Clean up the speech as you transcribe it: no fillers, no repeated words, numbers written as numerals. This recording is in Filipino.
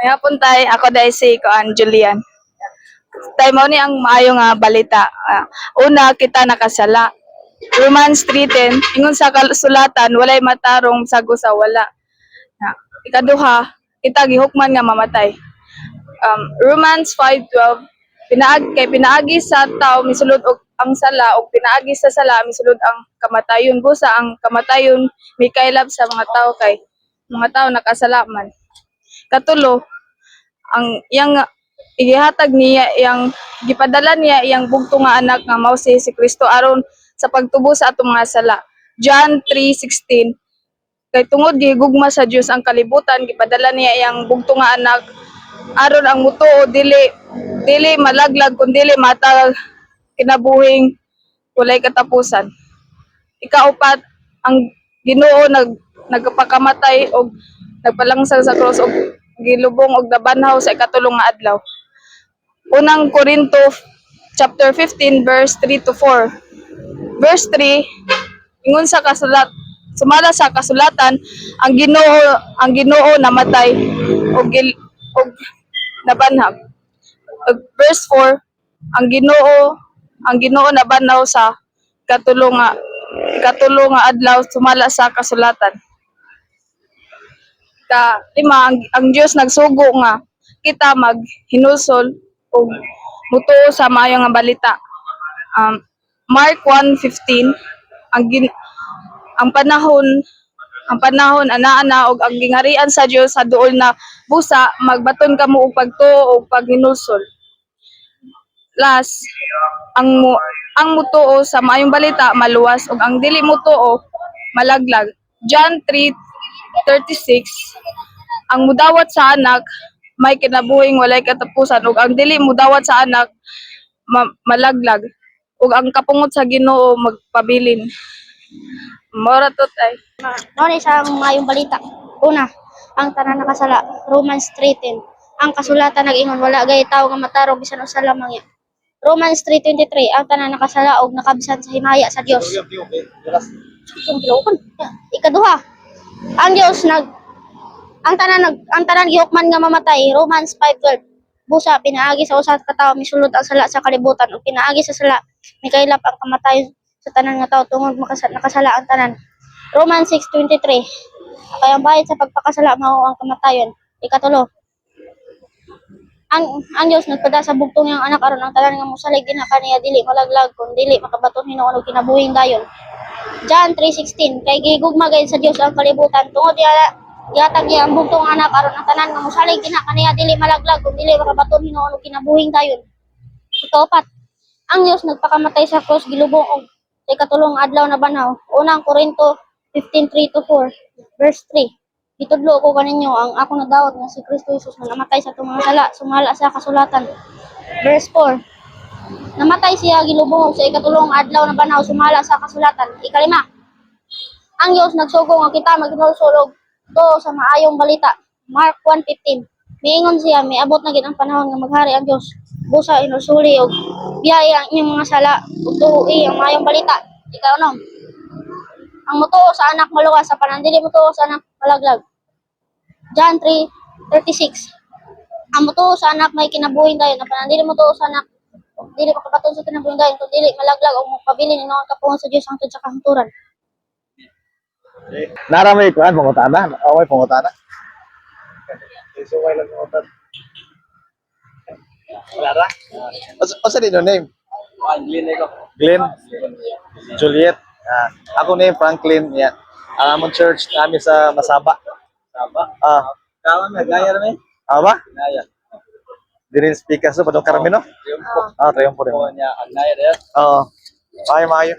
May hapon tay, ako dahil si Koan Julian. Tay mo ni ang maayo nga balita. Una kita nakasala. Romans 3:10 ingon sa kasulatan walay matarong sago sa wala. Ikaduha, kita gihukman nga mamatay. Romans 5:12 pinaagi sa tao misulod og ang sala og pinaagi sa sala misulod ang kamatayon. Busa ang kamatayon mikaylab sa mga tao kay mga tao nakasala man. Katulo, ang iyang igihatag niya iyang gipadala niya iyang bugtong nga anak nga mao si Kristo aron sa pagtubo sa atong mga sala. John 3:16 kay tungod gihigugma sa Dios ang kalibutan gipadala niya iyang bugtong nga anak aron ang mutuo dili malaglag kun dili matag kinabuhing walay katapusan. Ikaupat, ang Ginoo nagpakamatay og nagpalangsang sa cross og gilubong og nabanhaw sa ikatulong nga adlaw. Unang Korinto chapter 15 verse 3 to 4. Verse 3 ingon sa sumala sa kasulatan ang Ginoo namatay og nabanhaw. Verse 4 ang Ginoo nabanhaw sa ikatulong nga adlaw sumala sa kasulatan. Lima, ang Dios nagsugo nga kita maghinusol og mutuo sa maayo nga balita. Mark 1:15 ang panahon ana og ang gingharian sa Dios sa duol na busa magbaton kamo og pagtuo og paghinusol. Last, ang mutuo sa maayong balita maluwas ug ang dili mutuo malaglag. John 3:36 ang mudawat sa anak may kinabuhing walay katapusan ug ang dili mudawat sa anak malaglag ug ang kapungot sa Ginoo magpabilin. Mora to tay. Mao ni sa mayong balita. Una, ang tanan nakasala, Romans 3:10. Ang kasulatan nag-ingon wala gay tawo nga matarong bisan usa lamang ya. Romans 3:23, ang tanan nakasala og nakabsan sa himaya sa Dios. Ikaduha, ang Dios ang tanan gihukman nga mamatay, Romans 5:12. Busa pinaagi sa usa ka tawo misulod ang sala sa kalibutan ug pinaagi sa sala mikaylap ang kamatayon sa tanan nga tawo tungod nakasala ang tanan. Romans 6:23. Kay ang bayad sa pagpakasala mao ang kamatayon. Ikatulo, ang Dios nagpada sa bugtong niyang anak aron ang tanan nga mosalig dinha kaniya dili malaglag kun dili makabaton Hinuon og kinabuhing dayon. John 3:16 kay gigugma gayud sa Dios ang kalibutan tungod gihatag niya ang bugtong anak aron ang tanan nga mosalig dinha kaniya dili malaglag kun dili makabaton Hinuon og kinabuhing dayon. Ikaapat, ang Dios nagpakamatay sa krus gilubong og sa ikatulong adlaw na banhaw. Unang Korinto 15:3 to 4. Verse 3. Itudlo ko kaninyo ang akong nadawat nga si Kristo Jesus nga namatay sa tumang sala sumala sa kasulatan. Verse 4. Namatay siya gilubong sa ikatulong adlaw na banhaw sumala sa kasulatan. Ikalima, ang Dios nagsugo nga kita maghinulsol to sa maayong balita. Mark 1:15. Miingon siya miabot na gid ang panahon nga maghari ang Dios. Busa inusuli og biyaya ang inyong mga sala ug tuoi ang maayong balita. Ikaw ang mutuo sa anak maluwas sa panandili mutuo sa anak malaglag. John 3:36. Ang mutuo sa anak may kinabuhing dayon ang panandili mutuo sa anak dili makabaton sa kinabuhing dayon kun dili malaglag og magpabilin Hinuon kapungon sa Dios hangtod sa kahangturan. Nara may kuan pangutana, away pangutana. Isuway lang pangutan. Lara? What's the name? Glenn ito. Glenn, Juliet. Ako name Franklin. Yan. Amon church kami sa Masaba. Saba? Kawan na, gaya rin eh. Ba? Gaya. Dirin speaker sa padong Carmino? Triumpo. Triumpo rin. Niya, ang gaya rin. Oo. Maayo.